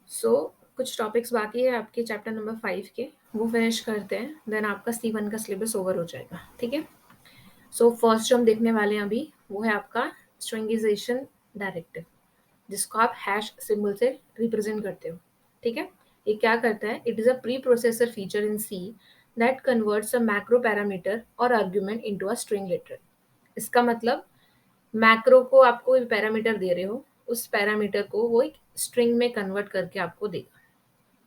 सो कुछ टॉपिक्स बाकी है आपके चैप्टर नंबर 5 के, वो फिनिश करते हैं, देन आपका C1 का सिलेबस ओवर हो जाएगा। ठीक है। सो फर्स्ट जो हम देखने वाले हैं अभी वो है आपका स्ट्रिंगिजेशन डायरेक्टिव, जिसको आप हैश सिंबल से रिप्रेजेंट करते हो। ठीक है। ये क्या करता है? It is a pre processor feature in C that converts a macro parameter और argument into a string letter. इसका मतलब मैक्रो को आपको कोई पैरामीटर दे रहे हो, उस पैरामीटर को वो एक स्ट्रिंग में कन्वर्ट करके आपको देगा।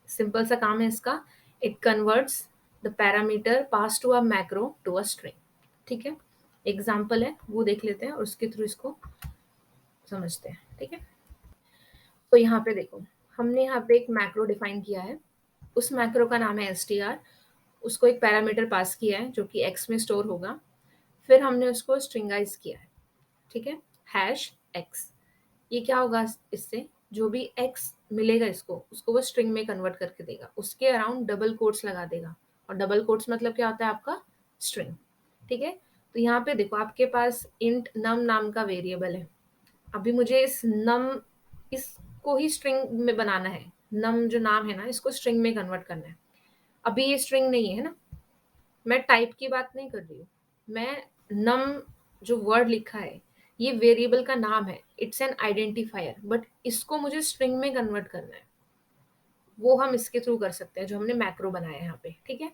सिंपल सा काम है इसका। It converts the parameter pass to a macro to a string. ठीक है। एग्जाम्पल है वो देख लेते हैं और उसके थ्रू इसको समझते हैं। ठीक है। तो यहाँ पे देखो, हमने यहाँ पे एक मैक्रो डिफाइन किया है। उस मैक्रो का नाम है str। उसको एक पैरामीटर पास किया है जो कि x में स्टोर होगा। फिर हमने उसको स्ट्रिंगाइज किया है। ठीक है। Hash x। ये क्या होगा? इससे जो भी x मिलेगा इसको, उसको वो स्ट्रिंग में कन्वर्ट करके देगा। उसके अराउंड डबल कोट्स लगा देगा। और डबल कोट्स मतलब क्या होता है? आपका स्ट्रिंग। ठीक है। तो यहाँ पे देखो, आपके पास इंट नम नाम का वेरिएबल है। अभी मुझे इस नम इसको ही स्ट्रिंग में बनाना है। नम जो नाम है ना, इसको स्ट्रिंग में कन्वर्ट करना है। अभी ये स्ट्रिंग नहीं है ना, मैं टाइप की बात नहीं कर रही हूँ। मैं नम जो वर्ड लिखा है, ये वेरिएबल का नाम है, इट्स एन आइडेंटिफायर, बट इसको मुझे स्ट्रिंग में कन्वर्ट करना है। वो हम इसके थ्रू कर सकते हैं जो हमने मैक्रो बनाया है यहाँ पे। ठीक है।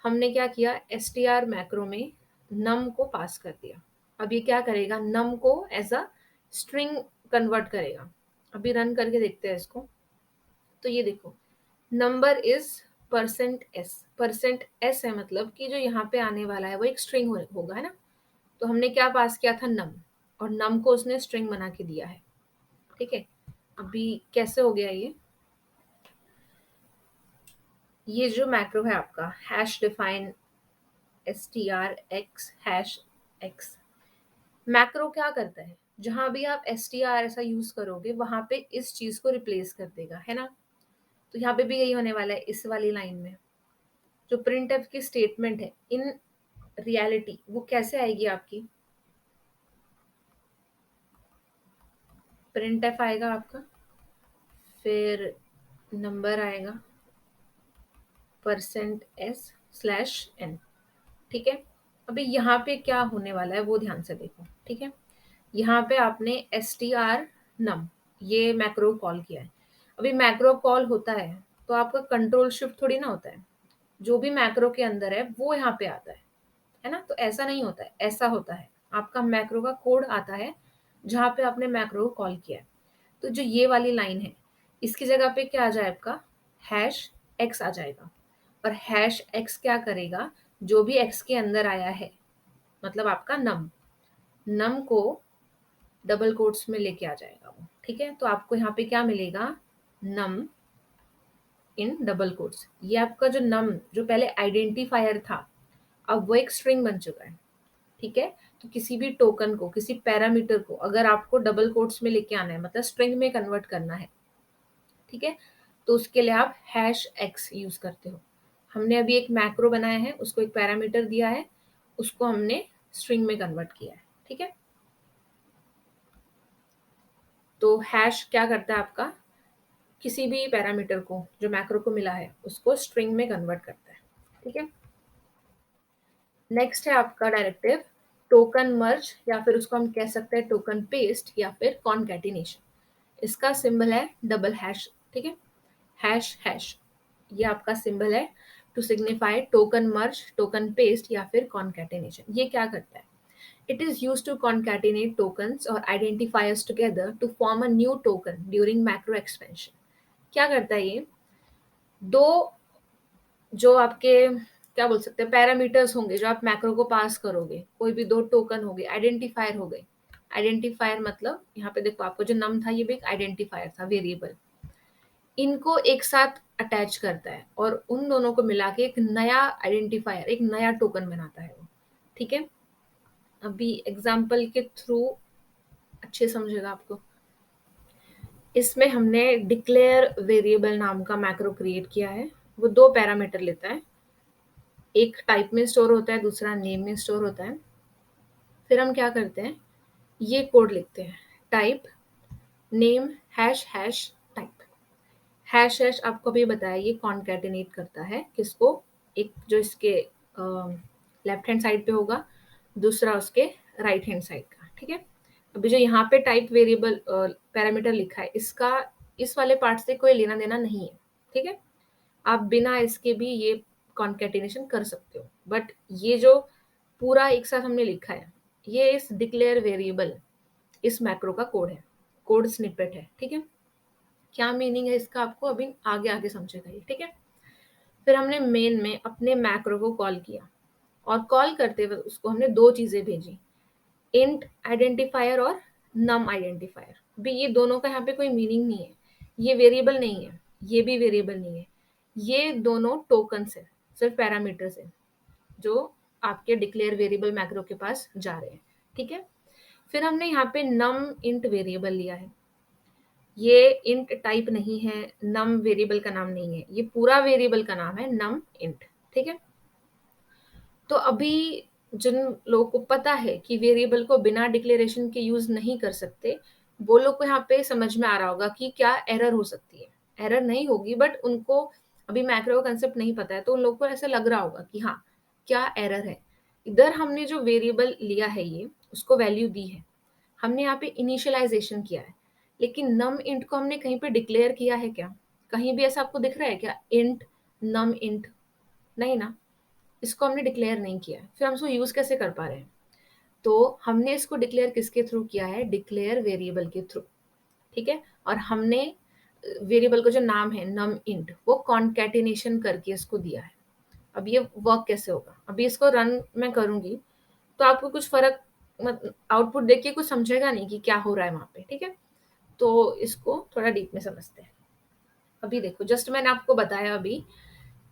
हमने क्या किया? str मैक्रो में नम को पास कर दिया। अब ये क्या करेगा? नम को एज अ स्ट्रिंग कन्वर्ट करेगा। अभी रन करके देखते हैं इसको। तो ये देखो, नंबर इज %s। %s है मतलब कि जो यहाँ पे आने वाला है वो एक स्ट्रिंग होगा, है ना। तो हमने क्या पास किया था? नम। और नम को उसने स्ट्रिंग बना के दिया है। ठीक है। अभी कैसे हो गया ये जो मैक्रो है आपका hash define str hash x, macro क्या करता है? जहां भी आप str ऐसा यूज करोगे वहां पे इस चीज को रिप्लेस कर देगा, है ना। तो यहाँ पे भी यही होने वाला है इस वाली लाइन में। जो प्रिंट एफ की स्टेटमेंट है इन रियलिटी वो कैसे आएगी आपकी? प्रिंट एफ आएगा आपका, फिर नंबर आएगा %s/n। ठीक है। अभी यहाँ पे क्या होने वाला है वो ध्यान से देखो। ठीक है। यहाँ पे आपने str num ये मैक्रो कॉल किया है। अभी मैक्रो कॉल होता है तो आपका कंट्रोल शिफ्ट थोड़ी ना होता है। जो भी मैक्रो के अंदर है वो यहाँ पे आता है ना। तो ऐसा नहीं होता है, ऐसा होता है। आपका मैक्रो का कोड आता है जहाँ पे आपने मैक्रो को कॉल किया है। तो जो ये वाली लाइन है, इसकी जगह पे क्या आ जाए? आपका हैश x आ जाएगा। और हैश x क्या करेगा? जो भी x के अंदर आया है, मतलब आपका नम, नम को डबल कोट्स में लेके आ जाएगा वो। ठीक है। तो आपको यहाँ पे क्या मिलेगा? नम इन डबल कोट्स। ये आपका जो नम जो पहले आइडेंटिफायर था, अब वो एक स्ट्रिंग बन चुका है। ठीक है। तो किसी भी टोकन को, किसी पैरामीटर को अगर आपको डबल कोट्स में लेके आना है, मतलब स्ट्रिंग में कन्वर्ट करना है, ठीक है, तो उसके लिए आप हैश x यूज करते हो। हमने अभी एक मैक्रो बनाया है, उसको एक पैरामीटर दिया है, उसको हमने स्ट्रिंग में कन्वर्ट किया है। ठीक है। तो हैश क्या करता है आपका? किसी भी पैरामीटर को जो मैक्रो को मिला है उसको स्ट्रिंग में कन्वर्ट करता है। ठीक है। नेक्स्ट है आपका डायरेक्टिव टोकन मर्ज, या फिर उसको हम कह सकते हैं टोकन पेस्ट या फिर कॉन्कैटिनेशन। इसका सिंबल है डबल हैश। ठीक है। हैश हैश ये आपका सिंबल है to signify token merge, token paste या फिर कॉन्कैटिनेशन। ये क्या करता है? It is used to concatenate tokens और identifiers together to form a new token during macro expansion. क्या करता है ये? दो जो आपके क्या बोल सकते हैं पैरामीटर्स होंगे जो आप मैक्रो को पास करोगे, कोई भी दो टोकन हो गए, आइडेंटिफायर हो गए। आइडेंटिफायर मतलब यहाँ पे देखो, आपको जो नम था ये भी एक आइडेंटिफायर था, वेरिएबल। इनको एक साथ अटैच करता है और उन दोनों को मिला के एक नया आइडेंटिफायर, एक नया टोकन बनाता है वो। ठीक है। अभी एग्जाम्पल के थ्रू अच्छे समझेगा आपको। इसमें हमने डिक्लेयर वेरिएबल नाम का मैक्रो क्रिएट किया है। वो दो पैरामीटर लेता है, एक टाइप में स्टोर होता है, दूसरा नेम में स्टोर होता है। फिर हम क्या करते हैं? ये कोड लिखते हैं, type name hash hash type. Hash hash आपको अभी बताया ये कॉन्कैटिनेट करता है किसको, एक जो इसके लेफ्ट हैंड साइड पे होगा, दूसरा उसके राइट हैंड साइड का, ठीक है। अभी जो यहाँ पे टाइप वेरिएबल पैरामीटर लिखा है, इसका इस वाले पार्ट से कोई लेना देना नहीं है, ठीक है। आप बिना इसके भी ये कॉन्कैटिनेशन कर सकते हो, बट ये जो पूरा एक साथ हमने लिखा है, ये इस डिक्लेयर वेरिएबल इस मैक्रो का कोड है, कोड स्निपेट है, ठीक है। क्या मीनिंग है इसका आपको अभी आगे आगे समझेगा ये, ठीक है। फिर हमने मेन में अपने मैक्रो को कॉल किया, और कॉल करते हुए उसको हमने दो चीजें भेजी, इंट आइडेंटिफायर और नम आइडेंटिफायर। भी ये दोनों का यहाँ पे कोई मीनिंग नहीं है, ये वेरिएबल नहीं है, ये भी वेरिएबल नहीं है, ये दोनों टोकन्स है, सिर्फ पैरामीटर्स है जो आपके डिक्लेयर वेरिएबल मैक्रो के पास जा रहे हैं, ठीक है। फिर हमने यहाँ पे नम इंट वेरिएबल लिया है, ये इंट टाइप नहीं है, नम वेरिएबल का नाम नहीं है, ये पूरा वेरिएबल का नाम है नम इंट, ठीक है। तो अभी जिन लोगों को पता है कि वेरिएबल को बिना डिक्लेरेशन के यूज नहीं कर सकते, वो लोग को यहाँ पे समझ में आ रहा होगा कि क्या एरर हो सकती है। एरर नहीं होगी, बट उनको अभी मैक्रो का कंसेप्ट नहीं पता है, तो उन लोगों को ऐसा लग रहा होगा कि हाँ क्या एरर है। इधर हमने जो वेरिएबल लिया है ये उसको वैल्यू दी है, हमने यहाँ पे इनिशियलाइजेशन किया है, लेकिन नम इंट को हमने कहीं पे डिक्लेयर किया है क्या? कहीं भी ऐसा आपको दिख रहा है क्या, इंट नम इंट? नहीं ना, इसको हमने डिक्लेयर नहीं किया है। फिर हम इसको यूज कैसे कर पा रहे हैं? तो हमने इसको डिक्लेयर किसके थ्रू किया है, डिक्लेयर वेरिएबल के थ्रू, ठीक है। और हमने वेरिएबल का जो नाम है नम इंट वो कॉन्कैटिनेशन करके इसको दिया है। अब ये वर्क कैसे होगा, अभी इसको रन मैं करूंगी तो आपको कुछ फर्क आउटपुट देख के कुछ समझेगा नहीं कि क्या हो रहा है वहां पे, ठीक है। तो इसको थोड़ा डीप में समझते हैं। अभी देखो, जस्ट मैंने आपको बताया अभी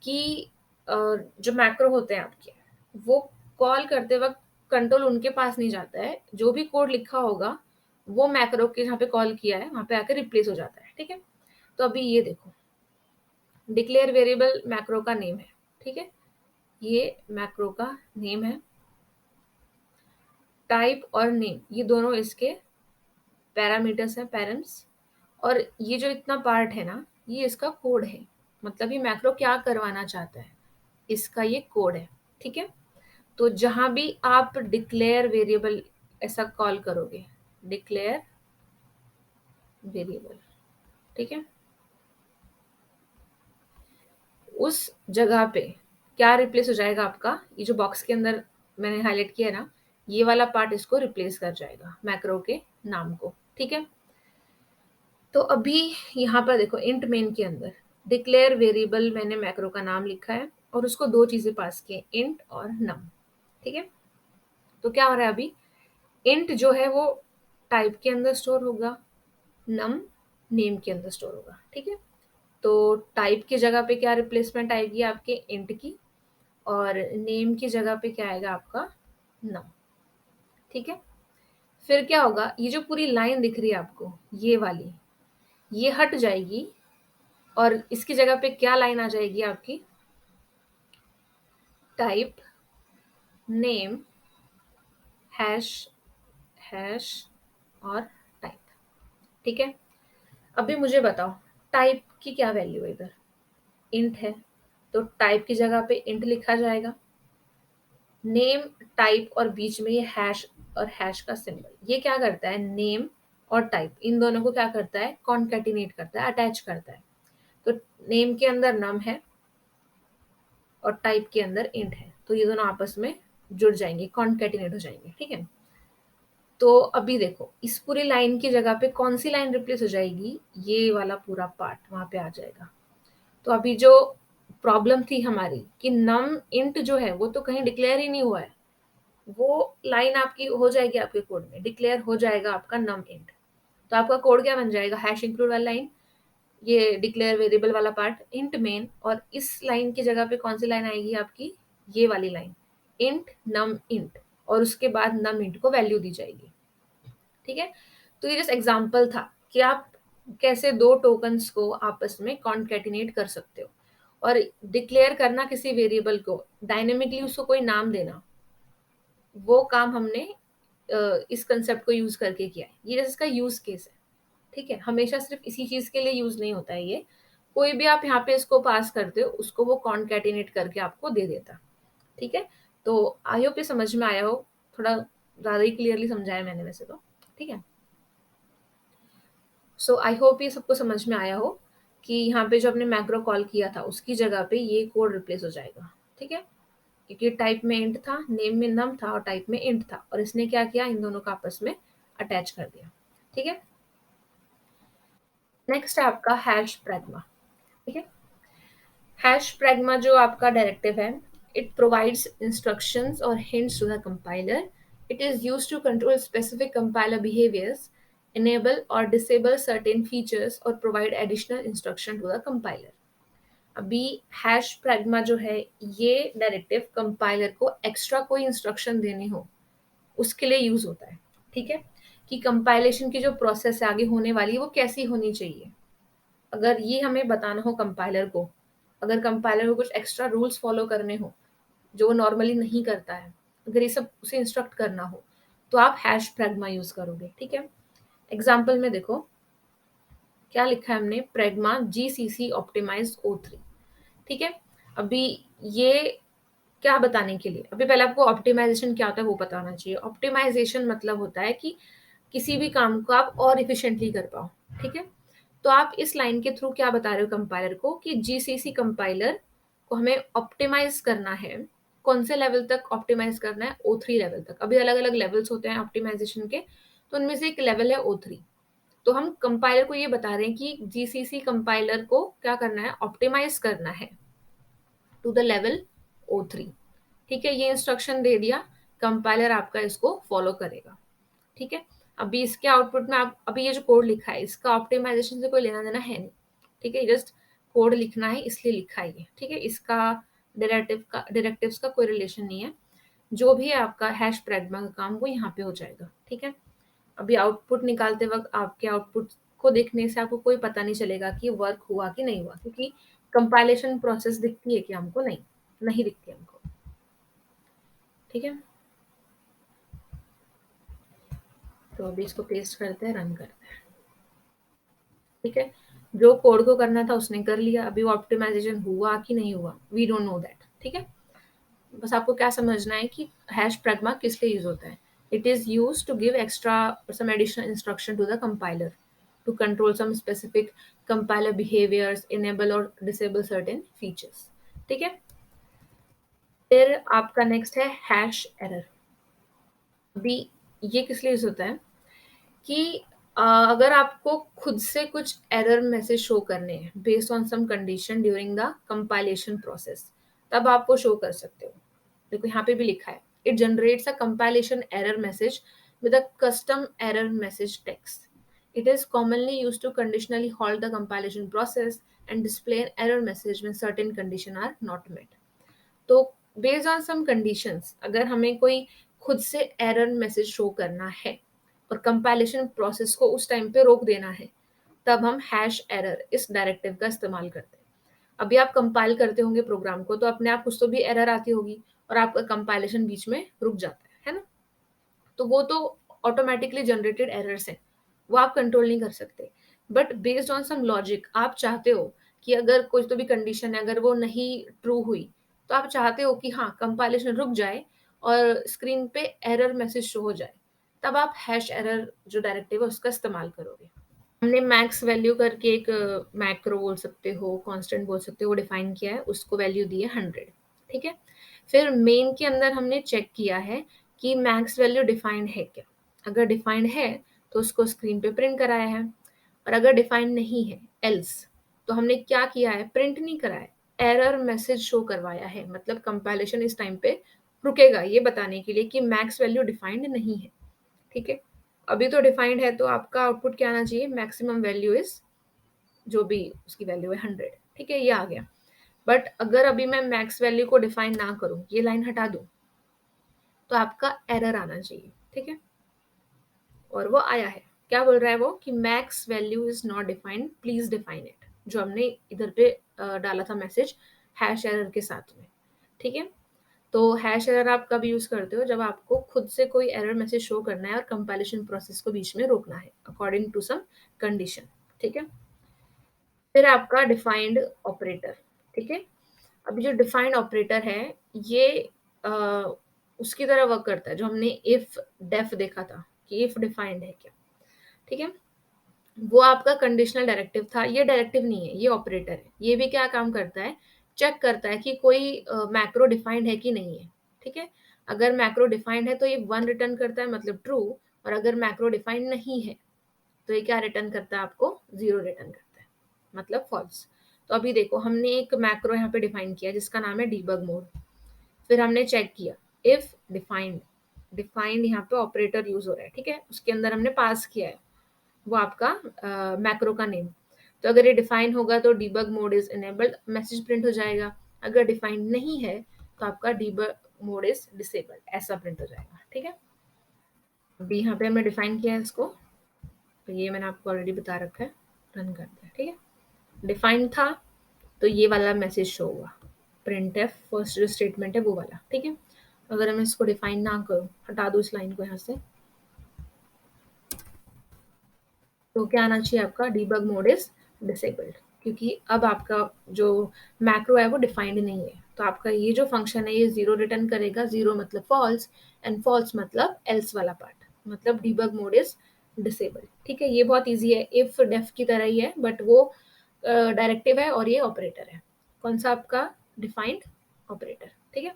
कि जो मैक्रो होते हैं आपके, वो कॉल करते वक्त कंट्रोल उनके पास नहीं जाता है, जो भी कोड लिखा होगा वो मैक्रो के जहाँ पे कॉल किया है वहां पे आकर रिप्लेस हो जाता है, ठीक है। तो अभी ये देखो, डिक्लेयर वेरिएबल मैक्रो का नेम है, ठीक है, ये मैक्रो का नेम है। टाइप और नेम ये दोनों इसके पैरामीटर्स हैं, पैरेंट्स। और ये जो इतना पार्ट है ना, ये इसका कोड है, मतलब ये मैक्रो क्या करवाना चाहता है, इसका ये कोड है, ठीक है। तो जहां भी आप डिक्लेयर वेरिएबल ऐसा कॉल करोगे, डिक्लेयर वेरिएबल, ठीक है, उस जगह पे क्या रिप्लेस हो जाएगा आपका, ये जो बॉक्स के अंदर मैंने हाईलाइट किया है ना, ये वाला पार्ट इसको रिप्लेस कर जाएगा मैक्रो के नाम को, ठीक है। तो अभी यहाँ पर देखो, इंट मेन के अंदर डिक्लेयर वेरिएबल मैंने मैक्रो का नाम लिखा है और उसको दो चीजें पास की, इंट और नम, ठीक है। तो क्या हो रहा है अभी, इंट जो है वो टाइप के अंदर स्टोर होगा, नम नेम के अंदर स्टोर होगा, ठीक है। तो टाइप की जगह पे क्या रिप्लेसमेंट आएगी आपके, इंट की, और नेम की जगह पे क्या आएगा आपका, नम, ठीक है। फिर क्या होगा, ये जो पूरी लाइन दिख रही है आपको ये वाली, ये हट जाएगी और इसकी जगह पे क्या लाइन आ जाएगी आपकी, टाइप नेम हैश हैश और टाइप, ठीक है। अभी मुझे बताओ, टाइप की क्या वैल्यू है, इधर इंट है, तो टाइप की जगह पे इंट लिखा जाएगा, नेम टाइप और बीच में ये हैश और हैश का सिंबल, ये क्या करता है, नेम और टाइप इन दोनों को क्या करता है, कॉन्कैटिनेट करता है, अटैच करता है। तो नेम के अंदर नम है और टाइप के अंदर इंट है, तो ये दोनों आपस में जुड़ जाएंगे, कॉन्कैटिनेट हो जाएंगे, ठीक है। तो अभी देखो, इस पूरी लाइन की जगह पे कौन सी लाइन रिप्लेस हो जाएगी, ये वाला पूरा पार्ट वहां पे आ जाएगा। तो अभी जो प्रॉब्लम थी हमारी कि नम इंट जो है वो तो कहीं डिक्लेयर ही नहीं हुआ है, वो लाइन आपकी हो जाएगी, आपके कोड में डिक्लेयर हो जाएगा आपका नम इंट। तो आपका कोड क्या बन जाएगा, हैश इंक्लूड वाला लाइन, ये डिक्लेयर वेरिएबल वाला पार्ट, इंट मेन, और इस लाइन की जगह पे कौन सी लाइन आएगी आपकी, ये वाली लाइन, इंट नम इंट, और उसके बाद नम इंट को वैल्यू दी जाएगी, ठीक है। तो ये जस्ट एग्जांपल था कि आप कैसे दो टोकन्स को आपस में कॉन्कैटिनेट कर सकते हो, और डिक्लेयर करना किसी वेरिएबल को, डायनेमिकली उसको कोई नाम देना, वो काम हमने इस कंसेप्ट को यूज करके किया है। ये जैसे इसका यूज केस है, ठीक है। हमेशा सिर्फ इसी चीज के लिए यूज नहीं होता है ये, कोई भी आप यहाँ पे इसको पास करते हो उसको वो कॉन्कैटिनेट करके आपको दे देता। ठीक है, तो आई होप ये समझ में आया हो, थोड़ा ज्यादा ही क्लियरली समझाया मैंने वैसे तो। ठीक है, सो आई होप ये सबको समझ में आया हो कि यहाँ पे जो आपने मैक्रो कॉल किया था उसकी जगह पे ये कोड रिप्लेस हो जाएगा। ठीक है, क्योंकि टाइप में इंट था, नेम में नम था और टाइप में इंट था, और इसने क्या किया, इन दोनों का आपस में अटैच कर दिया। ठीक है, नेक्स्ट है आपका हैश प्रैग्मा। ठीक है, हैश प्रैग्मा जो आपका डायरेक्टिव है, इट प्रोवाइड्स इंस्ट्रक्शंस और hints to the compiler. It is used to control specific compiler behaviours, enable or disable certain features और provide additional instruction to the compiler। अभी hash pragma जो है, ये directive compiler को extra कोई instruction देने हो उसके लिए यूज होता है। ठीक है, कि कंपाइलेशन की जो प्रोसेस है आगे होने वाली है वो कैसी होनी चाहिए, अगर ये हमें बताना हो कंपाइलर को, अगर कंपाइलर को कुछ एक्स्ट्रा रूल्स फॉलो करने हो जो वो नॉर्मली नहीं करता है, अगर ये सब उसे इंस्ट्रक्ट करना हो तो आप हैश प्रैग्मा यूज करोगे। ठीक है, एग्जाम्पल में देखो क्या लिखा है हमने, प्रेग्मा जीसीसी ऑप्टिमाइज O3। ठीक है, अभी ये क्या बताने के लिए, अभी पहले आपको ऑप्टिमाइजेशन क्या होता है वो बताना चाहिए। ऑप्टिमाइजेशन मतलब होता है कि किसी भी काम को आप और इफिशिएंटली कर पाओ। ठीक है, तो आप इस लाइन के थ्रू क्या बता रहे हो कंपाइलर को कि जीसीसी कंपाइलर को हमें ऑप्टिमाइज करना है। कौन से लेवल तक ऑप्टिमाइज करना है, O3 लेवल तक। अभी अलग अलग लेवल्स होते हैं ऑप्टिमाइजेशन के, तो उनमें से एक लेवल है O3। तो हम कंपाइलर को ये बता रहे हैं कि जीसीसी कंपाइलर को क्या करना है, ऑप्टिमाइज करना है टू द लेवल O3। ठीक है, ये इंस्ट्रक्शन दे दिया, कंपाइलर आपका इसको फॉलो करेगा। ठीक है, अभी इसके आउटपुट में आप अभी ये जो कोड लिखा है इसका ऑप्टिमाइजेशन से कोई लेना देना है नहीं। ठीक है, जस्ट कोड लिखना है इसलिए लिखा है ये। ठीक है, इसका डायरेक्टिव्स का कोई रिलेशन नहीं है। जो भी है आपका हैश प्रैग्मा का काम वो यहाँ पे हो जाएगा। ठीक है, अभी आउटपुट निकालते वक्त आपके आउटपुट को देखने से आपको कोई पता नहीं चलेगा कि वर्क हुआ कि नहीं हुआ, क्योंकि कंपाइलेशन प्रोसेस दिखती है कि हमको नहीं नहीं दिखती हमको। ठीक है, तो अभी इसको पेस्ट करते हैं, रन करते हैं। ठीक है, जो कोड को करना था उसने कर लिया, अभी वो ऑप्टिमाइजेशन हुआ कि नहीं हुआ वी डोंट नो दैट। ठीक है, बस आपको क्या समझना है कि हैश प्रैग्मा किस लिए यूज होता है। It is use to give extra some additional instruction to the compiler to control some specific compiler behaviours, enable और डिसेबल सर्टेन फीचर्स। ठीक है, फिर आपका नेक्स्ट है हैश एरर। अभी ये किस लिए यूज होता है कि अगर आपको खुद से कुछ एरर मैसेज शो करने हैं based on some condition during the compilation process, तब आप वो शो कर सकते हो। देखो यहाँ पे भी लिखा है, it generates a compilation error message with a custom error message text. It is commonly used to conditionally halt the compilation process and display an error message when certain conditions are not met. तो based on some conditions अगर हमें कोई खुद से error message show करना है और compilation process को उस टाइम पे रोक देना है, तब हम हैश एरर इस डायरेक्टिव का इस्तेमाल करते हैं। अभी आप कंपाइल करते होंगे प्रोग्राम को तो अपने आप कुछ तो भी एरर आती होगी और आपका कंपाइलेशन बीच में रुक जाता है ना। तो वो तो ऑटोमेटिकली जनरेटेड एरर्स हैं, वो आप कंट्रोल नहीं कर सकते। But based on some logic आप चाहते हो कि अगर कोई तो भी कंडीशन है अगर वो नहीं ट्रू हुई, तो आप चाहते हो कि हाँ कंपाइलेशन रुक जाए और स्क्रीन पे एरर मैसेज शो हो जाए, तब आप हैश एरर जो डायरेक्टिव है उसका इस्तेमाल करोगे। हमने मैक्स वैल्यू करके एक मैक्रो बोल सकते हो, कांस्टेंट बोल सकते हो, वो डिफाइन किया है, उसको वैल्यू दी है 100। ठीक है, फिर मेन के अंदर हमने चेक किया है कि मैक्स वैल्यू डिफाइंड है क्या। अगर डिफाइंड है तो उसको स्क्रीन पे प्रिंट कराया है, और अगर डिफाइंड नहीं है एल्स, तो हमने क्या किया है, प्रिंट नहीं कराया, एरर मैसेज शो करवाया है। मतलब कंपाइलेशन इस टाइम पे रुकेगा ये बताने के लिए कि मैक्स वैल्यू डिफाइंड नहीं है। ठीक है, अभी तो डिफाइंड है तो आपका आउटपुट क्या आना चाहिए, मैक्सिमम वैल्यू इज, जो भी उसकी वैल्यू है 100। ठीक है, ये आ गया। बट अगर अभी मैं मैक्स वैल्यू को डिफाइन ना करूं, ये लाइन हटा दूं, तो आपका एरर आना चाहिए। ठीक है, और वो आया है। क्या बोल रहा है वो कि max value is not defined, please define it, जो हमने इधर पे डाला था मैसेज हैश एरर के साथ में। ठीक है, तो हैश एरर आप कब यूज करते हो, जब आपको खुद से कोई एरर मैसेज शो करना है और कंपाइलेशन प्रोसेस को बीच में रोकना है अकॉर्डिंग टू सम कंडीशन। ठीक है, फिर आपका डिफाइंड ऑपरेटर, ठीक है। अभी जो डिफाइंड ऑपरेटर है ये अ, उसकी तरह वर्क करता है जो हमने इफ डेफ देखा था कि इफ डिफाइंड है क्या, ठीक है। वो आपका कंडीशनल डायरेक्टिव था, ये डायरेक्टिव नहीं है, ये ऑपरेटर है। ये भी क्या काम करता है, चेक करता है कि कोई मैक्रो डिफाइंड है कि नहीं है, ठीक है। अगर मैक्रो डिफाइंड है तो ये 1 रिटर्न करता है, मतलब ट्रू। और अगर मैक्रो डिफाइंड नहीं है तो ये क्या रिटर्न करता है, आपको 0 रिटर्न करता है, मतलब फॉल्स। तो अभी देखो हमने एक मैक्रो यहाँ पे डिफाइन किया जिसका नाम है डीबग मोड। फिर हमने चेक किया इफ डिफाइंड, डिफाइंड यहाँ पे ऑपरेटर यूज हो रहा है, ठीक है। उसके अंदर हमने पास किया है वो आपका मैक्रो का नेम। तो अगर ये डिफाइन होगा तो debug mode is enabled, message print हो जाएगा। अगर डिफाइंड नहीं है तो आपका डीबग मोड इज डिसेबल्ड, ऐसा प्रिंट हो जाएगा, ठीक है। अभी यहाँ पे हमने डिफाइन किया है इसको, तो ये मैंने आपको ऑलरेडी बता रखा है। रन करते हैं, ठीक है। डिफाइंड था तो ये वाला मैसेज शो हुआ, प्रिंट एफ फर्स्ट जो स्टेटमेंट है वो वाला, ठीक है। अगर मैं इसको डिफाइन ना करूँ, हटा दूँ इस लाइन को यहाँ से, तो क्या आना चाहिए आपका डीबग मोड इज डिसेबल्ड, क्योंकि अब आपका जो मैक्रो है वो डिफाइंड नहीं है। तो आपका ये जो फंक्शन है ये 0 रिटर्न करेगा, 0 मतलब फॉल्स, एंड फॉल्स मतलब एल्स वाला पार्ट, मतलब डीबग मोड इज डिसेबल्ड, ठीक है। ये बहुत ईजी है, इफ डेफ की तरह ही है, बट वो डायरेक्टिव है और ये ऑपरेटर है। कौन सा आपका डिफाइंड ऑपरेटर, ठीक है।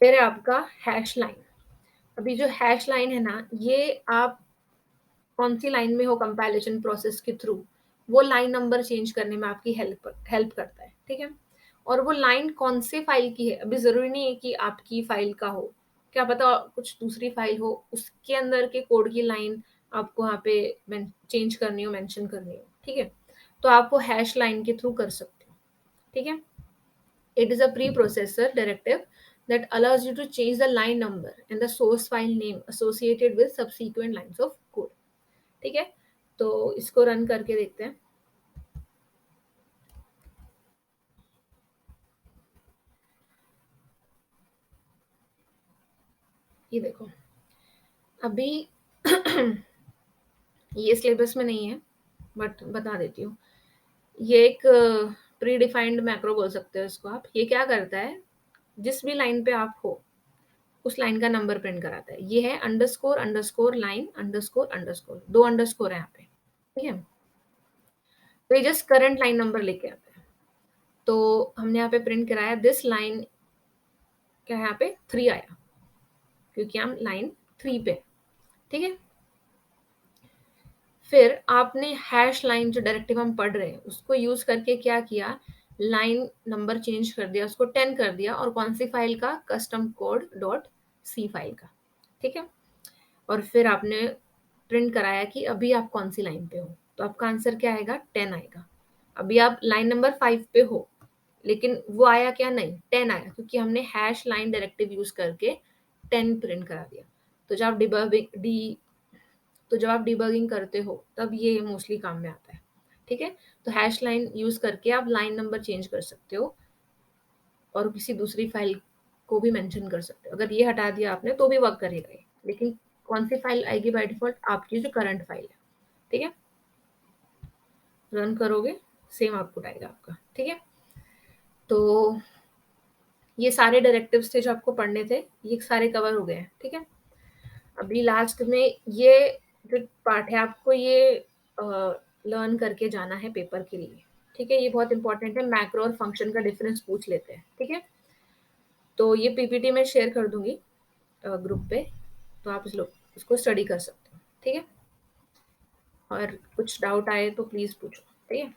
फिर है आपका हैश लाइन। अभी जो हैश लाइन है ना, ये आप कौन सी लाइन में हो कंपाइलेशन प्रोसेस के थ्रू, वो लाइन नंबर चेंज करने में आपकी हेल्प हेल्प करता है, ठीक है। और वो लाइन कौन से फाइल की है, अभी जरूरी नहीं है कि आपकी फाइल का हो, क्या पता कुछ दूसरी फाइल हो, उसके अंदर के कोड की लाइन आपको वहाँ पे चेंज करनी हो, मेंशन करनी हो, ठीक है। तो आप वो हैश लाइन के थ्रू कर सकते हो, ठीक है। It is a preprocessor directive that allows you to change the line number and the source file name associated with subsequent lines of code, ठीक है। तो इसको रन करके देखते हैं। ये देखो अभी ये सिलेबस में नहीं है बट बता देती हूँ। ये एक प्री डिफाइंड मैक्रो बोल सकते हो इसको आप। ये क्या करता है, जिस भी लाइन पे आप हो उस लाइन का नंबर प्रिंट कराता है। ये है underscore underscore line underscore underscore, 2 underscore है यहाँ पे, ठीक है। तो ये जस्ट करंट लाइन नंबर लेके आता है। तो हमने यहाँ पे प्रिंट कराया दिस लाइन, क्या है यहाँ पे 3 आया क्योंकि हम लाइन 3 पे, ठीक है। फिर आपने हैश लाइन जो डायरेक्टिव हम पढ़ रहे हैं उसको यूज करके क्या किया, लाइन नंबर चेंज कर दिया, उसको 10 कर दिया, और कौन सी फाइल का, custom code dot C file का, ठीक है। और फिर आपने प्रिंट कराया कि अभी आप कौन सी लाइन पे हो, तो आपका आंसर क्या आएगा, 10 आएगा। अभी आप लाइन नंबर 5 पे हो, लेकिन वो आया क्या, नहीं 10 आया, क्योंकि हमने हैश लाइन डायरेक्टिव यूज करके 10 प्रिंट करा दिया। तो जब आप डिबगिंग करते हो तब ये मोस्टली काम में आता है, ठीक है। तो हैश लाइन यूज करके आप लाइन नंबर चेंज कर सकते हो और किसी दूसरी फाइल को भी मेंशन कर सकते हो। अगर ये हटा दिया आपने तो भी वर्क करेगा ये, लेकिन कौन सी फाइल आएगी बाय डिफॉल्ट, आपकी जो करंट फाइल है, ठीक है। रन करोगे सेम आउटपुट आएगा आपका, ठीक है। तो ये सारे डायरेक्टिव्स थे जो आपको पढ़ने थे, ये सारे कवर हो गए हैं, ठीक है। अभी लास्ट में ये जो पार्ट है आपको ये लर्न करके जाना है पेपर के लिए, ठीक है। ये बहुत इंपॉर्टेंट है, मैक्रो और फंक्शन का डिफरेंस पूछ लेते हैं, ठीक है। तो ये पीपीटी में शेयर कर दूंगी ग्रुप पे, तो आप इस लोग इसको स्टडी कर सकते हो, ठीक है। और कुछ डाउट आए तो प्लीज पूछो, ठीक है।